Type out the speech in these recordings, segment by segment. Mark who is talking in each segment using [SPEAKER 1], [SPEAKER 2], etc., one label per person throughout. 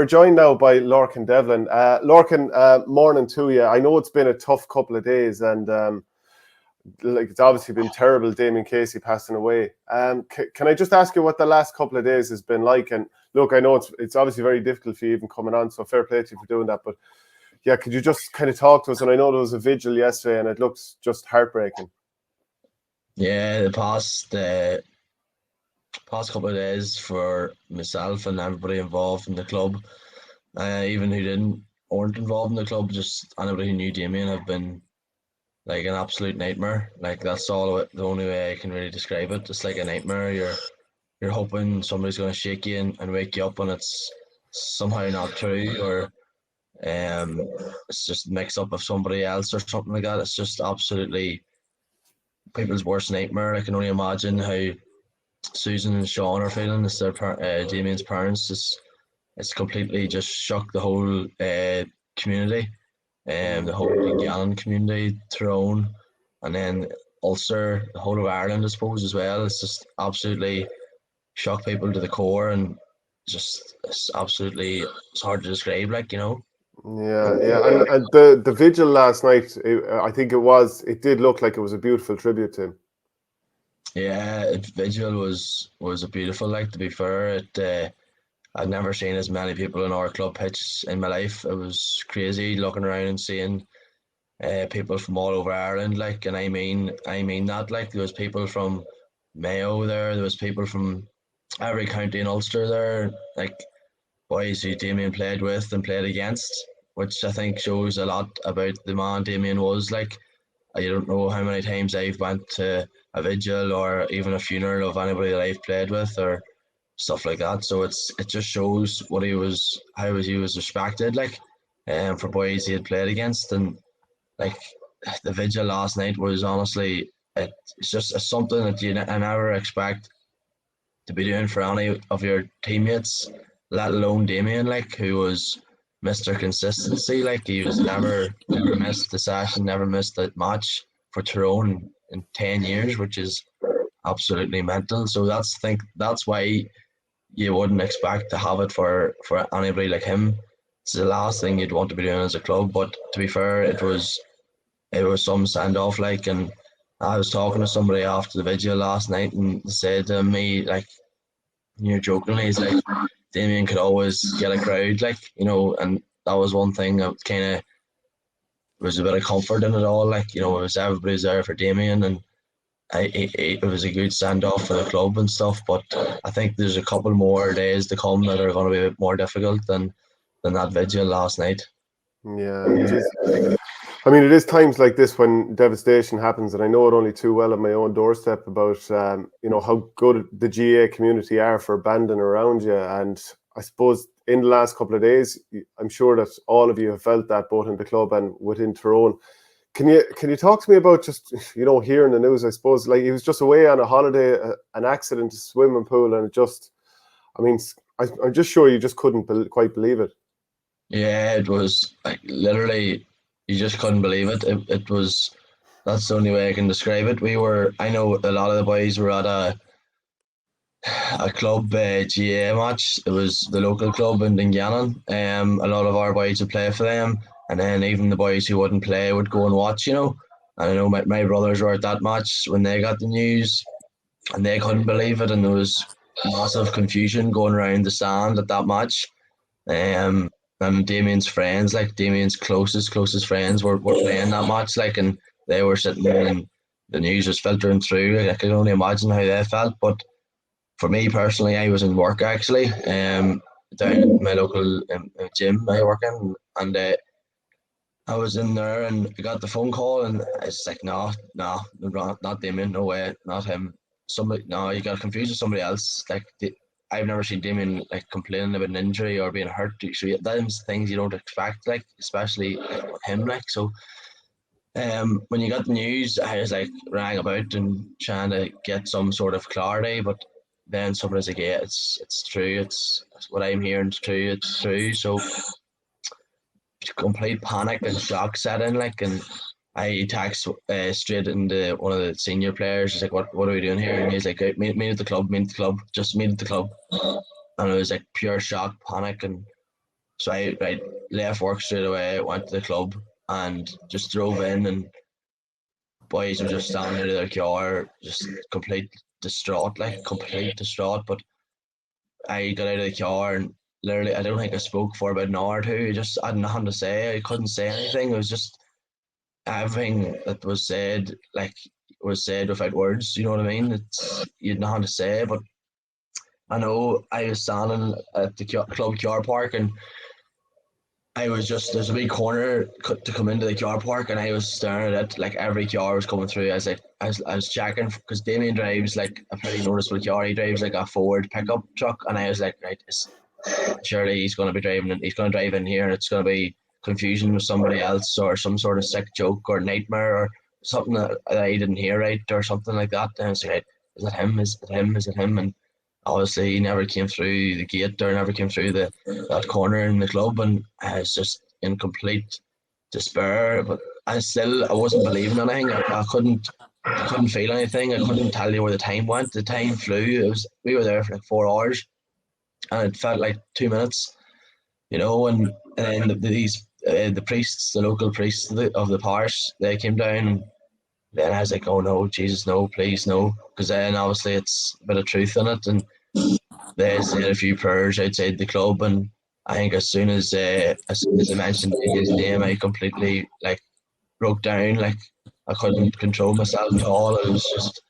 [SPEAKER 1] We're joined now by Lorcan Devlin. Lorcan, morning to you. I know it's been a tough couple of days, and it's obviously been terrible. Damian Casey passing away. Can I just ask you what the last couple of days has been like? And look, I know it's obviously very difficult for you even coming on, so fair play to you for doing that. But yeah, could you just kind of talk to us? And I know there was a vigil yesterday, and it looks just heartbreaking.
[SPEAKER 2] Yeah, the past couple of days for myself and everybody involved in the club, even who weren't involved in the club, just anybody who knew Damien, have been like an absolute nightmare. Like that's the only way I can really describe it. It's like a nightmare. You're hoping somebody's going to shake you and wake you up, and it's somehow not true, or it's just mixed up with somebody else or something like that. It's just absolutely people's worst nightmare. I can only imagine how Susan and Sean are feeling. It's Damien's parents. It's completely just shocked the whole community, the whole Gannon community, Tyrone, and then Ulster, the whole of Ireland, I suppose, as well. It's just absolutely shocked people to the core, and it's absolutely, it's hard to describe, like, you know.
[SPEAKER 1] Yeah, and the vigil last night, I think it did look like it was a beautiful tribute to him.
[SPEAKER 2] Yeah, Vigil was a beautiful, like, to be fair. I'd never seen as many people in our club pitch in my life. It was crazy looking around and seeing people from all over Ireland, like, and I mean that, like, there was people from Mayo there. There was people from every county in Ulster there, like boys who Damien played with and played against, which I think shows a lot about the man Damien was. Like, I don't know how many times I've went to a vigil or even a funeral of anybody that I've played with or stuff like that. So it just shows what how he was respected, like, for boys he had played against. And like, the vigil last night was honestly, it's something that I never expect to be doing for any of your teammates, let alone Damien, like, who was Mr. Consistency. Like, he was never missed the session, never missed a match for Tyrone in 10 years, which is absolutely mental. So that's why you wouldn't expect to have it for anybody like him. It's the last thing you'd want to be doing as a club. But to be fair, it was some send off, like, and I was talking to somebody after the video last night, and they said to me, like, you're jokingly, he's like, Damien could always get a crowd, like, you know, and that was one thing that kind of was a bit of comfort in it all, like, you know, it was everybody's there for Damien, and it was a good send off for the club and stuff. But I think there's a couple more days to come that are going to be a bit more difficult than that vigil last night.
[SPEAKER 1] Yeah, it is. I mean, it is times like this when devastation happens, and I know it only too well on my own doorstep about how good the GA community are for banding around you. And I suppose in the last couple of days, I'm sure that all of you have felt that both in the club and within Tyrone. Can you talk to me about just hearing the news? I suppose, like, he was just away on a holiday, an accident, a swimming pool, and I'm just sure you just couldn't quite believe it.
[SPEAKER 2] Yeah, it was like literally, you just couldn't believe it. It was, that's the only way I can describe it. I know a lot of the boys were at a club GA match. It was the local club in Dungannon. A lot of our boys would play for them, and then even the boys who wouldn't play would go and watch. And I know my brothers were at that match when they got the news, and they couldn't believe it. And there was massive confusion going around the stand at that match. Um, and Damien's friends, like Damien's closest friends, were playing that match, like, and they were sitting there, and the news was filtering through. Like, I can only imagine how they felt, but for me personally, I was in work actually, down at my local gym I work in, and I was in there and I got the phone call, and it's like, no, no, not Damien, no way, not him. Somebody, no, you got confused with somebody else. Like, I've never seen Damien like complaining about an injury or being hurt. So those things you don't expect, like, especially like, with him, like. So when you got the news, I was like rang about and trying to get some sort of clarity, but then somebody's like, yeah, it's true. It's what I'm hearing. It's true. It's true. So complete panic and shock set in, like, and I text straight into one of the senior players. He's like, what are we doing here? And he's like, meet at the club, just meet at the club. And it was like pure shock, panic, and So I left work straight away, went to the club, and just drove in, and boys were just standing out of their car, just complete distraught. But I got out of the car and literally, I don't think I spoke for about an hour or two. I had nothing to say. I couldn't say anything. It was just everything that was said, like was said without words. You know what I mean? It's you had nothing to say. But I know I was standing at the club car park, and I was just there's a big corner to come into the car park, and I was staring at it like every car was coming through. I was checking because Damien drives like a pretty noticeable car. He drives like a Ford pickup truck, and I was like, right, surely he's going to be driving. He's going to drive in here, and it's going to be confusion with somebody else, or some sort of sick joke or nightmare, or something that I didn't hear right, or something like that. And I was like, right, is it him? Is it him? Is it him? And obviously, he never came through the gate, or never came through that corner in the club, and I was just in complete despair. But I wasn't believing anything. I couldn't feel anything. I couldn't tell you where the time went. The time flew. We were there for like 4 hours, and it felt like 2 minutes, And then the priests, the local priests of the parish, they came down, and then I was like, oh no, Jesus, no, please, no, because then obviously it's a bit of truth in it, and they said a few prayers outside the club, and I think as soon as I mentioned his name, I completely like broke down, like I couldn't control myself at all. It was just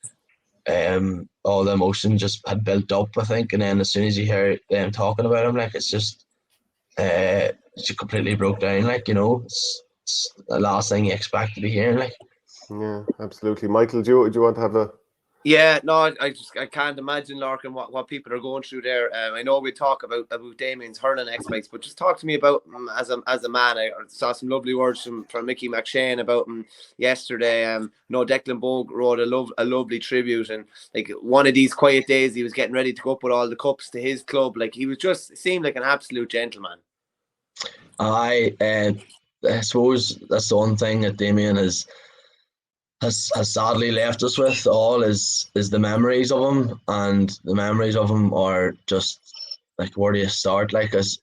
[SPEAKER 2] all the emotion just had built up, I think, and then as soon as you hear them talking about him, like she completely broke down. Like it's the last thing you expect to be hearing. Like,
[SPEAKER 1] Yeah, absolutely. Michael, do you want to have a?
[SPEAKER 3] Yeah, no, I can't imagine, Lorcan, what people are going through there. I know we talk about Damien's hurling exploits, but just talk to me about him as a man. I saw some lovely words from Mickey McShane about him yesterday. No, Declan Bogue wrote a lovely tribute, and like one of these quiet days, he was getting ready to go up with all the cups to his club. Like he was just seemed like an absolute gentleman.
[SPEAKER 2] I suppose that's the one thing that Damien has sadly left us with all is the memories of him, and the memories of him are just like, where do you start? Like, as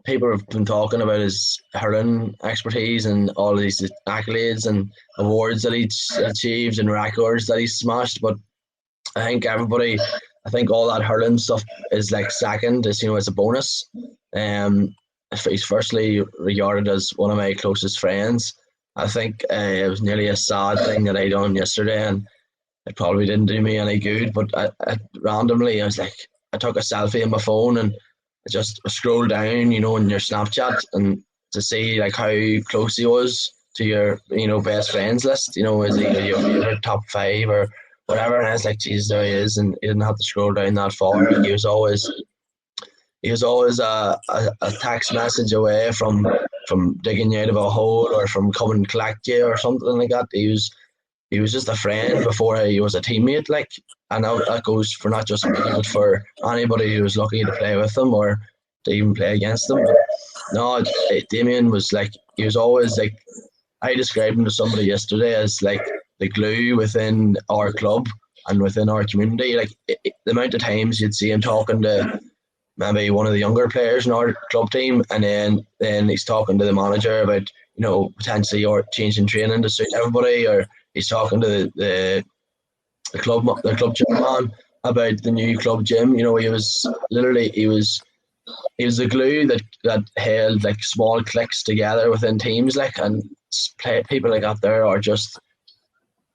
[SPEAKER 2] people have been talking about his hurling expertise and all these accolades and awards that he's achieved and records that he's smashed, but I think all that hurling stuff is like second, is as a bonus. Um, he's firstly regarded as one of my closest friends. I think it was nearly a sad thing that I done yesterday, and it probably didn't do me any good. But randomly, I took a selfie on my phone, and I just scrolled down, in your Snapchat, and to see like how close he was to your, best friends list. Is he your top five or whatever? And I was like, geez, there he is, and he didn't have to scroll down that far. Like, he was always a text message away from digging you out of a hole, or from coming and collect you or something like that. He was just a friend before he was a teammate, like, and that goes for not just me, but for anybody who was lucky to play with him or to even play against him. But no, Damien was like, he was always like, I described him to somebody yesterday as like the glue within our club and within our community. Like, the amount of times you'd see him talking to maybe one of the younger players in our club team, and then he's talking to the manager about potentially or changing training to suit everybody, or he's talking to the club gym man about the new club gym. He was the glue that held like small cliques together within teams, like, and people like that there are just,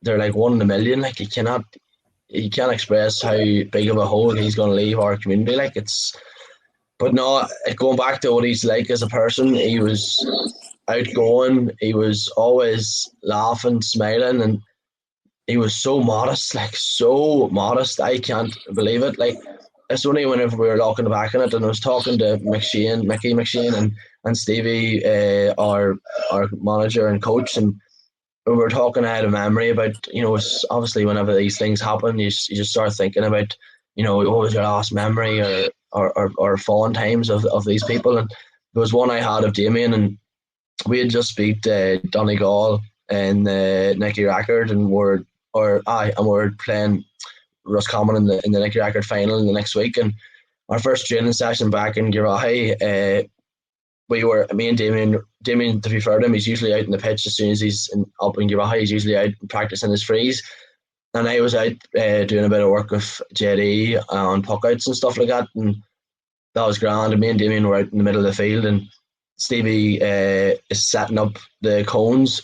[SPEAKER 2] they're like one in a million. Like, you can't express how big of a hole he's going to leave our community. Like, but no, going back to what he's like as a person, he was outgoing. He was always laughing, smiling, and he was so modest, like so modest. I can't believe it. Like, it's only whenever we were looking back on it, and I was talking to Mickey McShane, and Stevie, our manager and coach, and we were talking out of memory about, it's obviously whenever these things happen, you just start thinking about, what was your last memory, or fond times of these people. And there was one I had of Damien, and we had just beat Donegal in the Nicky Record, and we're playing Roscommon in the Nicky Record final in the next week. And our first training session back in Girahi, me and Damian, to be fair to him, he's usually out in the pitch as soon as he's up in Gibraltar. He's usually out practicing his frees. And I was out doing a bit of work with JD on puckouts and stuff like that. And that was grand. And me and Damian were out in the middle of the field. And Stevie is setting up the cones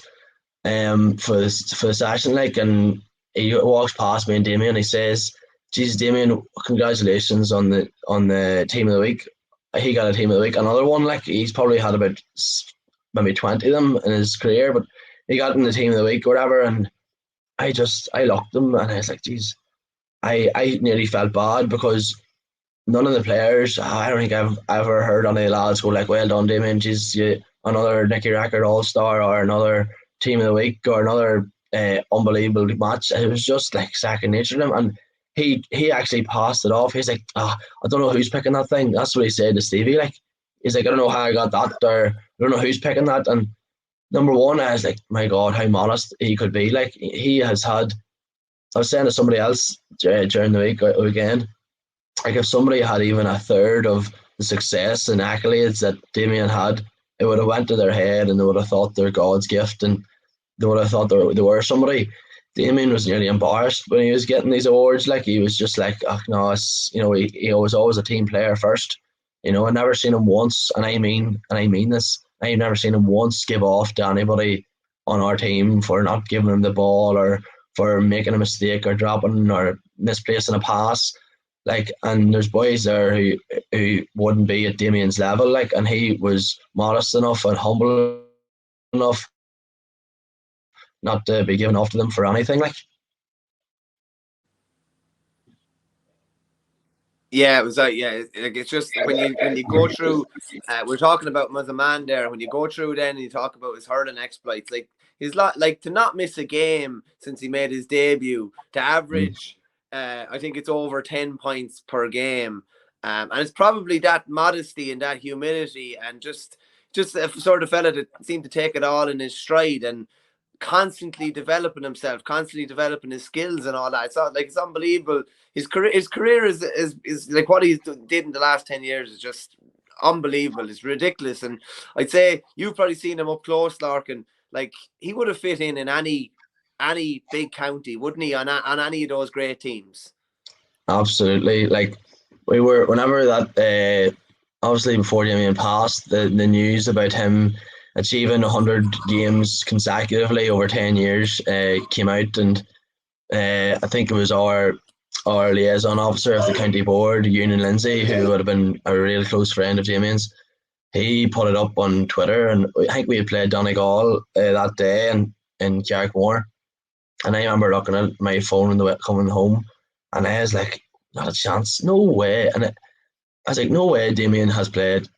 [SPEAKER 2] for the session. And he walks past me and Damian and he says, "Geez, Damian, congratulations on the team of the week." He got a team of the week. Another one, he's probably had about maybe 20 of them in his career, but he got in the team of the week or whatever. And I looked him and I was like, geez, I nearly felt bad because none of the players, I don't think I've ever heard any lads go "Well done, Damien, geez, another Nicky Rackard All-Star or another team of the week or another unbelievable match." It was just second nature to him. And he actually passed it off. He's like, "I don't know who's picking that thing." That's what he said to Stevie. He's like, "I don't know how I got that," or "I don't know who's picking that." And number one, I was like, my God, how modest he could be. He has had, I was saying to somebody else during the week again, if somebody had even a third of the success and accolades that Damien had, it would have went to their head and they would have thought they're God's gift and they would have thought they were somebody. Damien was nearly embarrassed when he was getting these awards. He was just "Oh no, he was always a team player first." I never seen him once, and I mean this. I've never seen him once give off to anybody on our team for not giving him the ball or for making a mistake or dropping or misplacing a pass. And there's boys there who wouldn't be at Damien's level, and he was modest enough and humble enough not to be giving off to them for anything.
[SPEAKER 3] Yeah, it was it's just when you go through, we're talking about him as a man there. When you go through, then and you talk about his hurling exploits, his lot, to not miss a game since he made his debut, to average, I think it's over 10 points per game, and it's probably that modesty and that humility and just a sort of fella that seemed to take it all in his stride and constantly developing himself, constantly developing his skills and all that. It's unbelievable. His career is what he did in the last 10 years is just unbelievable. It's ridiculous. And I'd say you've probably seen him up close, Larkin. He would have fit in any big county, wouldn't he, on any of those great teams?
[SPEAKER 2] Absolutely. We were, whenever that obviously before Damien passed, the news about him achieving 100 games consecutively over 10 years came out, and I think it was our liaison officer of the county board, Ewan Lindsay, who would have been a real close friend of Damien's. He put it up on Twitter, and I think we had played Donegal that day in Carrickmore, and I remember looking at my phone on the way coming home, and I was like, not a chance, no way. And I was like, no way Damien has played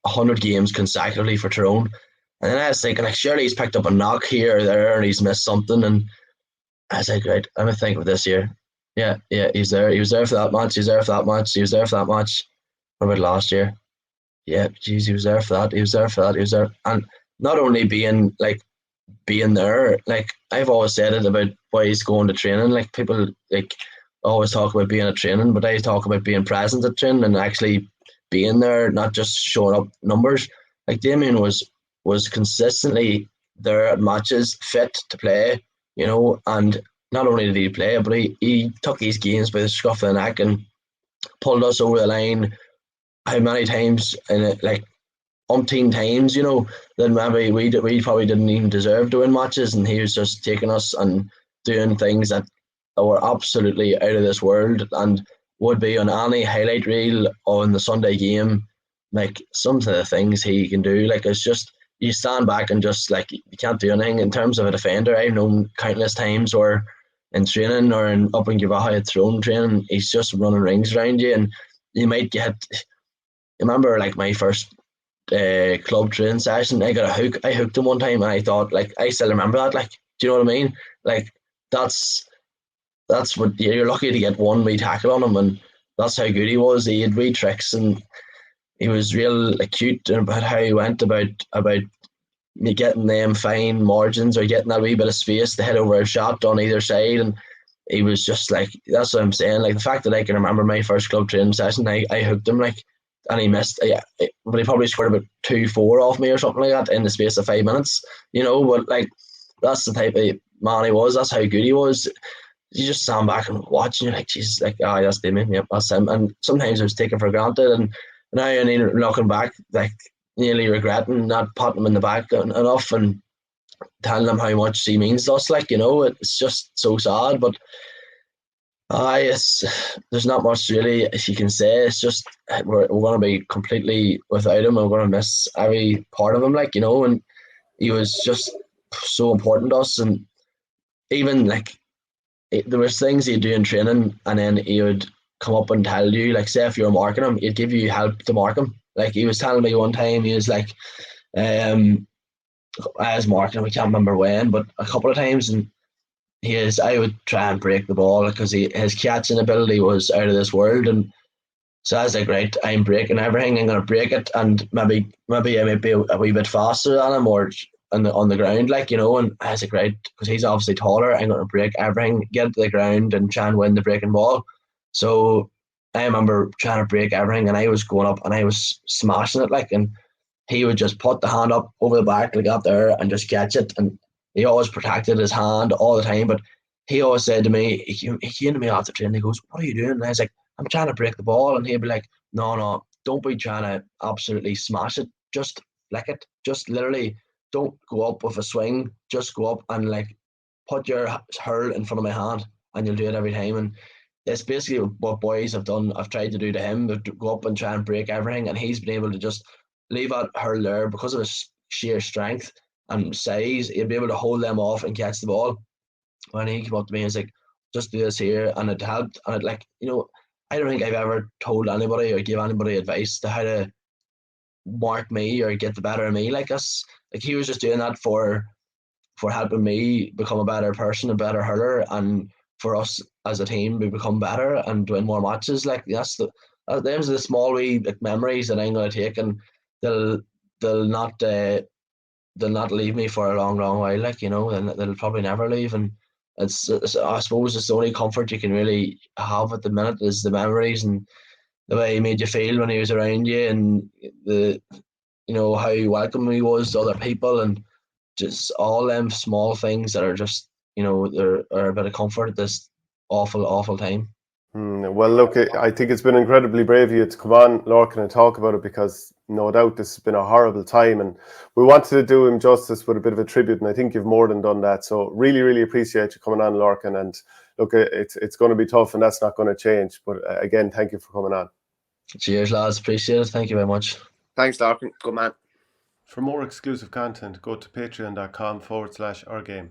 [SPEAKER 2] 100 games consecutively for Tyrone. And then I was thinking, surely he's picked up a knock here or there and he's missed something. And I was like, right, I'm going to think of this year. Yeah, he's there. He was there for that match. He was there for that match. He was there for that match. What about last year? Yeah, geez, he was there for that. He was there for that. He was there. And not only being there, I've always said it about boys going to training. People always talk about being at training, but I talk about being present at training and actually being there, not just showing up numbers. Damien was consistently there at matches, fit to play, and not only did he play, but he took these games by the scruff of the neck and pulled us over the line. How many times, in it, umpteen times, that maybe we probably didn't even deserve to win matches, and he was just taking us and doing things that were absolutely out of this world and would be on any highlight reel on the Sunday game. Some of the things he can do, it's just, you stand back and just you can't do anything. In terms of a defender, I've known countless times where in training or up in Gibraltar at Tyrone training, he's just running rings around you, and you might get. I remember my first club training session, I got a hook. I hooked him one time, and I thought I still remember that. Do you know what I mean? That's what you're lucky to get one wee tackle on him, and that's how good he was. He had wee tricks, and he was real acute about how he went about getting them fine margins or getting that wee bit of space to head over a shot on either side. And he was just that's what I'm saying. The fact that I can remember my first club training session, I hooked him. and he missed. But he probably scored about 2-4 off me or something like that in the space of 5 minutes. But like that's the type of man he was. That's how good he was. You just stand back and watch, and you're like, Jesus, like, that's Damian, yep, that's him. And sometimes it was taken for granted, and now you're looking back, like nearly regretting not putting him in the back enough and telling him how much he means to us. Like, it's just so sad, but there's not much really if you can say. It's just we're going to be completely without him, and we're going to miss every part of him, like, and he was just so important to us. And even like there was things he'd do in training, and then he would come up and tell you, like, say if you were marking him, he'd give you help to mark him. Like, he was telling me one time, he was like, I was marking him, I can't remember when, but a couple of times, and I would try and break the ball because his catching ability was out of this world. And so I was like, right, I'm breaking everything, I'm going to break it, and maybe I might be a wee bit faster than him or on the ground, like, and I was like, right, because he's obviously taller, I'm going to break everything, get to the ground and try and win the breaking ball. So I remember trying to break everything, and I was going up and I was smashing it, like, and he would just put the hand up over the back, like up there, and just catch it. And he always protected his hand all the time, but he always said to me, he came to me after training, he goes, what are you doing? And I was like, I'm trying to break the ball. And he'd be like, no, don't be trying to absolutely smash it, just flick it, just literally don't go up with a swing, just go up and like put your hurl in front of my hand, and you'll do it every time. And it's basically what boys have done. I've tried to do to him, to go up and try and break everything, and he's been able to just leave that hurl there because of his sheer strength and size. He'll be able to hold them off and catch the ball. When he came up to me, he's like, just do this here, and it helped. And it, like, I don't think I've ever told anybody or give anybody advice to how to mark me or get the better of me like us. Like, he was just doing that for helping me become a better person, a better hurler, and for us as a team we become better and win more matches. Like, that's them's the small wee like memories that I'm gonna take, and they'll not leave me for a long while. Like, and they'll probably never leave. And it's I suppose it's the only comfort you can really have at the minute is the memories and the way he made you feel when he was around you, and the how welcome he was to other people, and just all them small things that are just there are a bit of comfort at this awful time.
[SPEAKER 1] Well, look, I think it's been incredibly brave of you to come on, Lorcan, and talk about it, because no doubt this has been a horrible time, and we wanted to do him justice with a bit of a tribute, and I think you've more than done that. So really appreciate you coming on, Lorcan. And look, it's going to be tough, and that's not going to change. But again, thank you for coming on.
[SPEAKER 2] Cheers, lads. Appreciate it. Thank you very much.
[SPEAKER 3] Thanks, Lorcan. Good man.
[SPEAKER 1] For more exclusive content, go to patreon.com/OurGame.